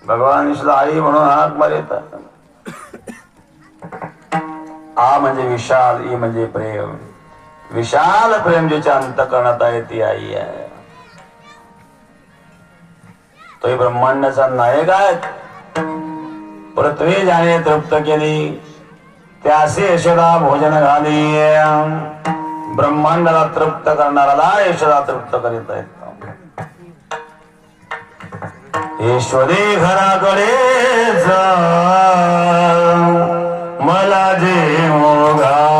भगवान विष्णू आई म्हणून हाक मारितात. आ म्हणजे विशाल, ई म्हणजे प्रेम. विशाल प्रेम जिच्या अंतःकरणात आहे ती आई आहे. तो ब्रह्मांडाचा नायक आहे. पृथ्वी ज्याने तृप्त केली त्यासी यशोदा भोजन घाली. ब्रह्मांडाला तृप्त करणाऱ्याला यशोदा तृप्त करीत आहेत. ईश्वरी घराकडे जा मला जे मोगा